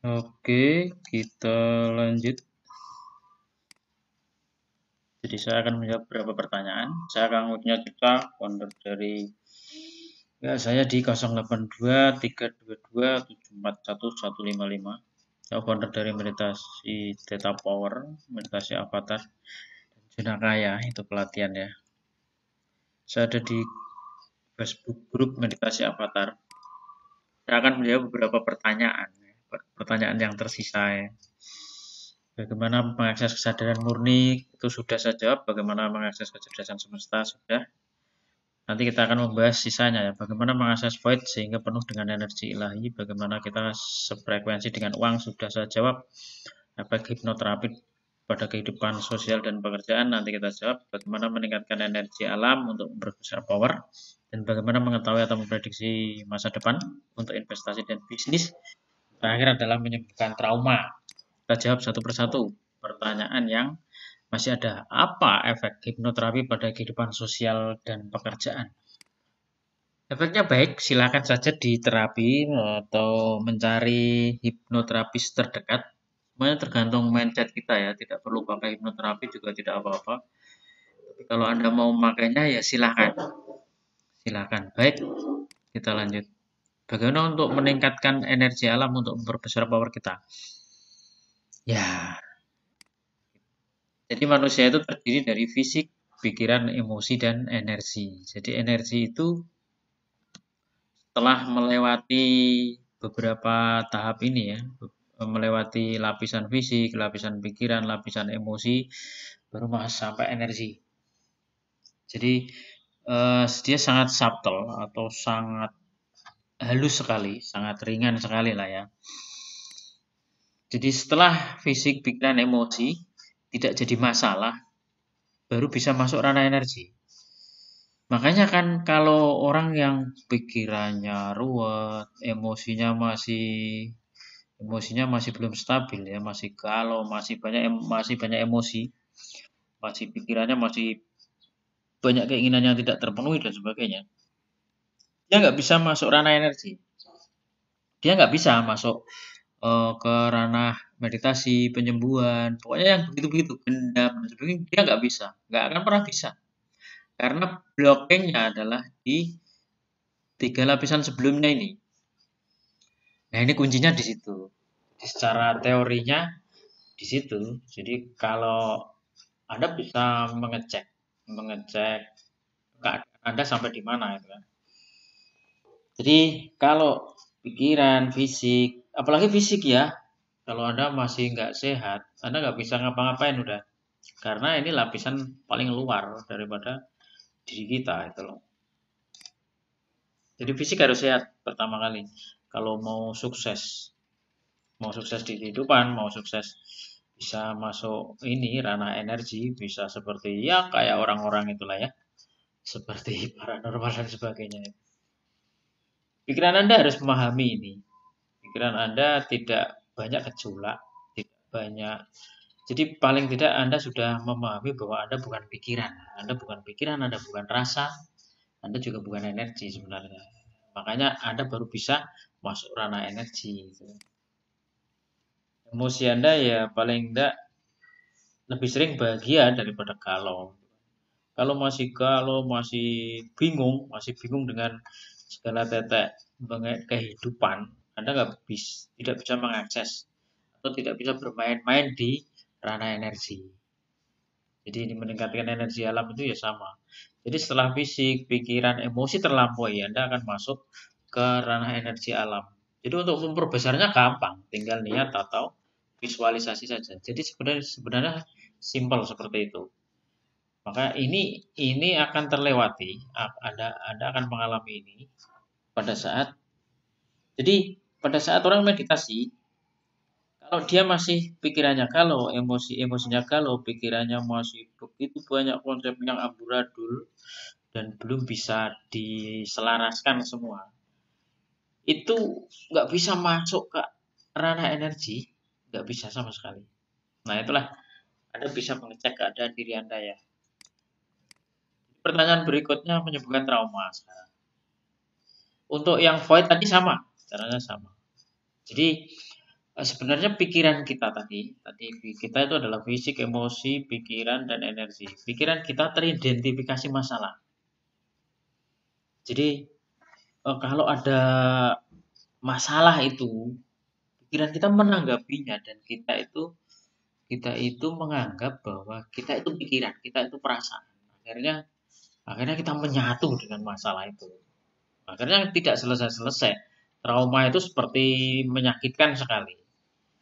Oke, kita lanjut. Jadi saya akan menjawab beberapa pertanyaan. Saya akan punya kita founder dari saya di 082322741155. Saya founder dari meditasi Theta Power, meditasi avatar, zona kaya itu pelatihan ya. Saya ada di Facebook grup meditasi avatar. Saya akan menjawab beberapa pertanyaan, pertanyaan yang tersisa ya. Bagaimana mengakses kesadaran murni itu sudah saya jawab. Bagaimana mengakses kecerdasan semesta sudah. Nanti kita akan membahas sisanya ya. Bagaimana mengakses void sehingga penuh dengan energi ilahi. Bagaimana kita sefrekuensi dengan uang sudah saya jawab. Efek hipnoterapi pada kehidupan sosial dan pekerjaan nanti kita jawab. Bagaimana meningkatkan energi alam untuk berbesar power. Dan bagaimana mengetahui atau memprediksi masa depan untuk investasi dan bisnis. Terakhir adalah menyembuhkan trauma. Kita jawab satu persatu pertanyaan yang masih ada. Apa efek hipnoterapi pada kehidupan sosial dan pekerjaan? Efeknya baik, silakan saja diterapi atau mencari hipnoterapis terdekat. Semuanya tergantung mindset kita ya, tidak perlu pakai hipnoterapi juga tidak apa-apa. Tapi kalau Anda mau memakainya ya silakan. Silakan. Baik, kita lanjut. Bagaimana untuk meningkatkan energi alam untuk memperbesar power kita? Ya, jadi manusia itu terdiri dari fisik, pikiran, emosi, dan energi. Jadi energi itu setelah melewati beberapa tahap ini ya, melewati lapisan fisik, lapisan pikiran, lapisan emosi, baru masuk sampai energi. Jadi dia sangat subtle atau sangat halus sekali, sangat ringan sekali lah ya. Jadi setelah fisik, pikiran, emosi tidak jadi masalah, baru bisa masuk ranah energi. Makanya kan kalau orang yang pikirannya ruwet, emosinya masih belum stabil ya, masih galau, masih banyak emosi, masih pikirannya masih banyak keinginan yang tidak terpenuhi dan sebagainya. Dia nggak bisa masuk ranah energi. Dia nggak bisa masuk ke ranah meditasi, penyembuhan, pokoknya yang begitu-begitu, gendam dan sebagainya, dia nggak bisa, nggak akan pernah bisa. Karena blockingnya adalah di 3 lapisan sebelumnya ini. Nah, ini kuncinya di situ. Jadi secara teorinya di situ. Jadi kalau Anda bisa mengecek keadaan Anda sampai di mana itu kan. Jadi kalau pikiran, fisik, apalagi fisik ya, kalau Anda masih nggak sehat, Anda nggak bisa ngapa-ngapain udah. Karena ini lapisan paling luar daripada diri kita itu loh. Jadi fisik harus sehat pertama kali. Kalau mau sukses di kehidupan, mau sukses bisa masuk ini ranah energi, bisa seperti ya kayak orang-orang itulah ya, seperti paranormal dan sebagainya. Pikiran Anda harus memahami ini. Pikiran Anda tidak banyak gejolak, tidak banyak. Jadi paling tidak Anda sudah memahami bahwa Anda bukan pikiran, Anda bukan rasa, Anda juga bukan energi sebenarnya. Makanya Anda baru bisa masuk ranah energi. Emosi Anda ya paling tidak lebih sering bahagia daripada galau. Kalau masih bingung dengan segala tetek kehidupan, Anda tidak bisa mengakses atau tidak bisa bermain-main di ranah energi. Jadi ini meningkatkan energi alam itu ya sama. Jadi setelah fisik, pikiran, emosi terlampaui, Anda akan masuk ke ranah energi alam. Jadi untuk memperbesarnya gampang, tinggal niat atau visualisasi saja. Jadi sebenarnya simpel seperti itu. Maka ini akan terlewati. Anda akan mengalami ini pada saat pada saat orang meditasi, kalau dia masih pikirannya galau, emosinya galau, pikirannya masih begitu banyak konsep yang amburadul dan belum bisa diselaraskan semua, itu nggak bisa masuk ke ranah energi, nggak bisa sama sekali. Nah itulah Anda bisa mengecek keadaan diri Anda ya. Pertanyaan berikutnya menyebutkan trauma sekarang. Untuk yang void tadi sama, caranya sama. Jadi Sebenarnya pikiran kita tadi kita itu adalah fisik, emosi, pikiran, dan energi. Pikiran kita teridentifikasi masalah. Jadi kalau ada masalah itu, pikiran kita menanggapinya dan kita itu menganggap bahwa kita itu pikiran, kita itu perasaan. Akhirnya akhirnya kita menyatu dengan masalah itu. Akhirnya tidak selesai-selesai. Trauma itu seperti menyakitkan sekali.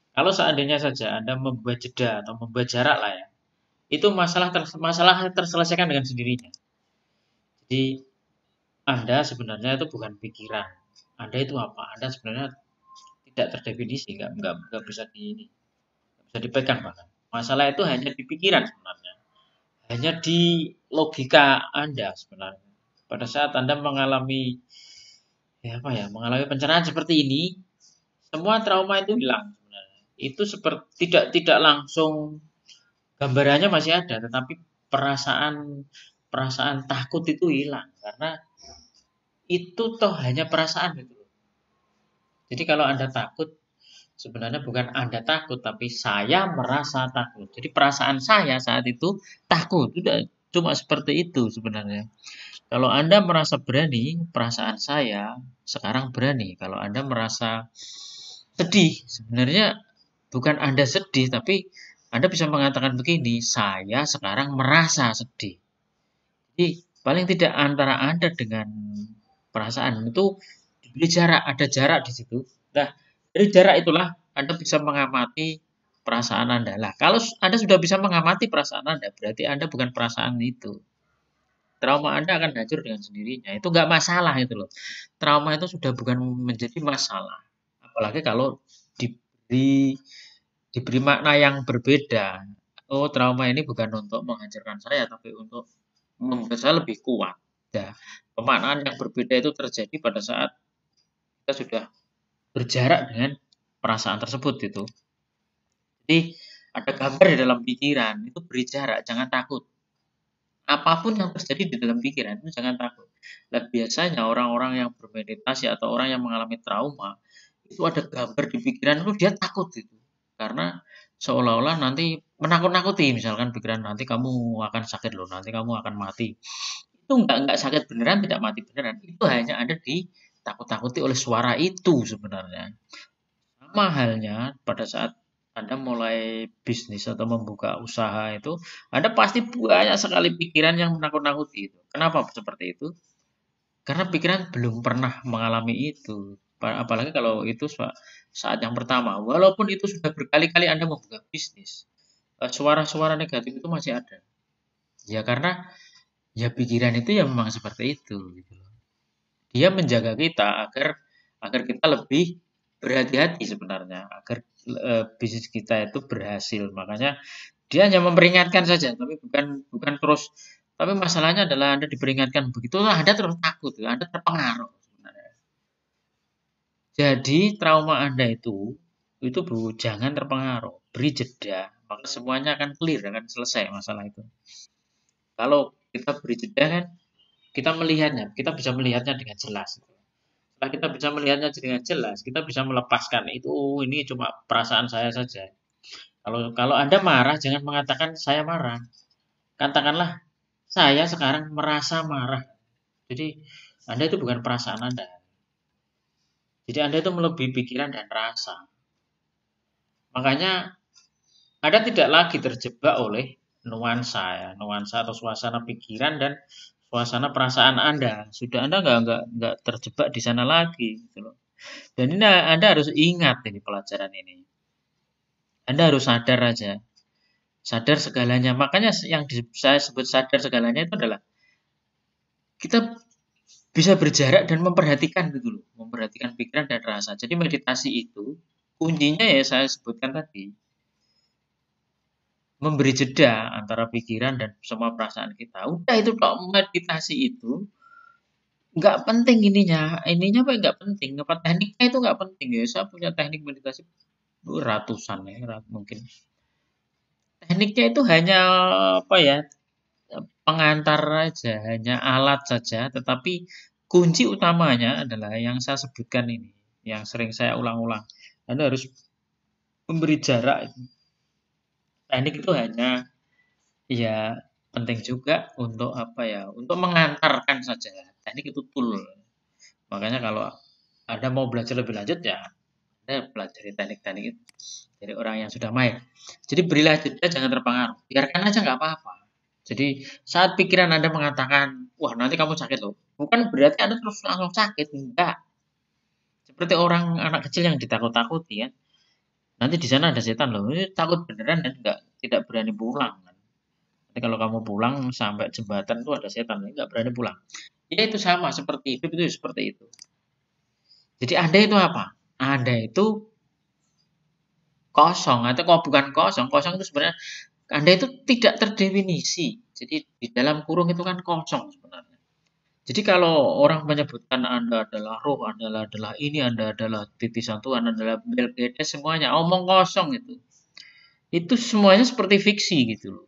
Kalau seandainya saja Anda membuat jeda atau membuat jarak lah ya, itu masalah terselesaikan dengan sendirinya. Jadi Anda sebenarnya itu bukan pikiran. Anda itu apa? Anda sebenarnya tidak terdefinisi, nggak bisa bisa dipegang bahkan. Masalah itu hanya di pikiran sebenarnya, hanya di logika Anda sebenarnya. Pada saat Anda mengalami mengalami pencerahan seperti ini, semua trauma itu hilang sebenarnya. Itu seperti tidak langsung gambarannya masih ada, tetapi perasaan perasaan takut itu hilang karena itu toh hanya perasaan gitu. Jadi kalau Anda takut, sebenarnya bukan Anda takut, tapi saya merasa takut. Jadi perasaan saya saat itu takut. Udah cuma seperti itu sebenarnya. Kalau Anda merasa berani, perasaan saya sekarang berani. Kalau Anda merasa sedih, sebenarnya bukan Anda sedih, tapi Anda bisa mengatakan begini, saya sekarang merasa sedih. Jadi paling tidak antara Anda dengan perasaan itu diberi jarak, ada jarak di situ. Nah, dari jarak itulah Anda bisa mengamati perasaan Anda. Lah, kalau Anda sudah bisa mengamati perasaan Anda, berarti Anda bukan perasaan itu. Trauma Anda akan hancur dengan sendirinya. Itu nggak masalah itu loh. Trauma itu sudah bukan menjadi masalah. Apalagi kalau diberi diberi makna yang berbeda. Oh, trauma ini bukan untuk menghancurkan saya, tapi untuk membuat saya lebih kuat. Ya, pemaknaan yang berbeda itu terjadi pada saat kita sudah berjarak dengan perasaan tersebut itu. Jadi ada gambar di dalam pikiran itu beri jarak, jangan takut. Apapun yang terjadi di dalam pikiran itu jangan takut. Dan biasanya orang-orang yang bermeditasi atau orang yang mengalami trauma itu ada gambar di pikiran itu dia takut gitu. Karena seolah-olah nanti menakut-nakuti misalkan pikiran nanti kamu akan sakit loh, nanti kamu akan mati. Itu enggak sakit beneran, tidak mati beneran. Itu hanya ada di takut-takuti oleh suara itu sebenarnya. Sama halnya pada saat Anda mulai bisnis atau membuka usaha itu, Anda pasti banyak sekali pikiran yang menakut-nakuti itu. Kenapa seperti itu? Karena pikiran belum pernah mengalami itu. Apalagi kalau itu saat yang pertama. Walaupun itu sudah berkali-kali Anda membuka bisnis, suara-suara negatif itu masih ada. Ya karena ya pikiran itu ya memang seperti itu gitu loh. Dia menjaga kita agar agar kita lebih berhati-hati sebenarnya agar bisnis kita itu berhasil. Makanya dia hanya memperingatkan saja, tapi bukan bukan terus. Tapi masalahnya adalah Anda diperingatkan begitulah Anda terus takut, Anda terpengaruh. Sebenarnya. Jadi trauma Anda itu Bu, jangan terpengaruh, beri jeda, maka semuanya akan clear, akan selesai masalah itu. Kalau kita beri jeda kan, kita melihatnya, kita bisa melihatnya dengan jelas. Setelah kita bisa melihatnya dengan jelas, kita bisa melepaskan itu. Ini cuma perasaan saya saja. Kalau kalau Anda marah, jangan mengatakan saya marah. Katakanlah saya sekarang merasa marah. Jadi Anda itu bukan perasaan Anda. Jadi Anda itu melebihi pikiran dan rasa. Makanya Anda tidak lagi terjebak oleh nuansa ya, nuansa atau suasana pikiran dan suasana perasaan Anda. Sudah Anda nggak terjebak di sana lagi gitu loh. Dan ini Anda harus ingat ini pelajaran ini. Anda harus sadar aja. Sadar segalanya. Makanya yang saya sebut sadar segalanya itu adalah kita bisa berjarak dan memperhatikan gitu loh. Memperhatikan pikiran dan rasa. Jadi meditasi itu kuncinya ya saya sebutkan tadi. Memberi jeda antara pikiran dan semua perasaan kita. Udah itu kok meditasi itu nggak penting ininya apa nggak penting, apa tekniknya itu nggak penting ya. Saya punya teknik meditasi ratusan ya, mungkin. Tekniknya itu hanya apa ya, pengantar aja, hanya alat saja, tetapi kunci utamanya adalah yang saya sebutkan ini, yang sering saya ulang-ulang. Anda harus memberi jarak. Teknik itu hanya ya penting juga untuk apa ya? Untuk mengantarkan saja. Teknik itu tool. Makanya kalau Anda mau belajar lebih lanjut ya Anda pelajari teknik-teknik itu dari orang yang sudah main. Jadi berilah jeda, jangan terpengaruh. Biarkan aja nggak apa-apa. Jadi saat pikiran Anda mengatakan, wah nanti kamu sakit loh. Bukan berarti Anda terus langsung sakit. Enggak. Seperti orang anak kecil yang ditakut-takuti kan. Nanti di sana ada setan loh. Ini takut beneran dan enggak tidak berani pulang kan. Nanti kalau kamu pulang sampai jembatan tuh ada setan, enggak berani pulang. Ya itu sama seperti hidup itu seperti itu. Jadi Anda itu apa? Anda itu kosong atau kok bukan kosong. Kosong itu sebenarnya Anda itu tidak terdefinisi. Jadi di dalam kurung itu kan kosong sebenarnya. Jadi kalau orang menyebutkan Anda adalah roh, Anda adalah ini, Anda adalah titisan Tuhan, Anda adalah Belgedes, semuanya omong kosong itu. Itu semuanya seperti fiksi gitu loh.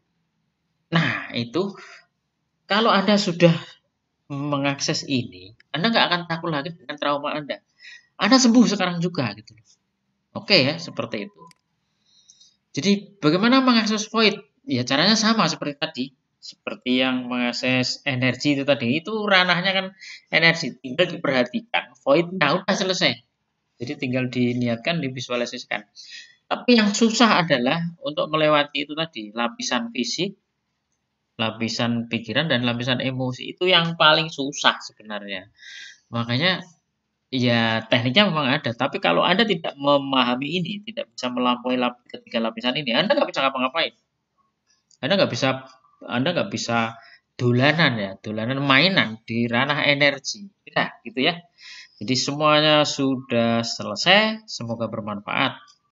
Nah, itu kalau Anda sudah mengakses ini, Anda nggak akan takut lagi dengan trauma Anda. Anda sembuh sekarang juga gitu loh. Oke ya, seperti itu. Jadi bagaimana mengakses void? Ya caranya sama seperti tadi. Seperti yang mengakses energi itu tadi. Itu ranahnya kan energi. Tinggal diperhatikan. Voidnya udah selesai. Jadi tinggal diniatkan, divisualisasikan. Tapi yang susah adalah untuk melewati itu tadi. Lapisan fisik, lapisan pikiran, dan lapisan emosi. Itu yang paling susah sebenarnya. Makanya ya tekniknya memang ada, tapi kalau Anda tidak memahami ini, tidak bisa melampaui ketiga lapisan ini, Anda nggak bisa ngapa-ngapain. Anda nggak bisa Anda nggak bisa dolanan ya, dolanan mainan di ranah energi. Tidak, gitu ya. Jadi semuanya sudah selesai, semoga bermanfaat.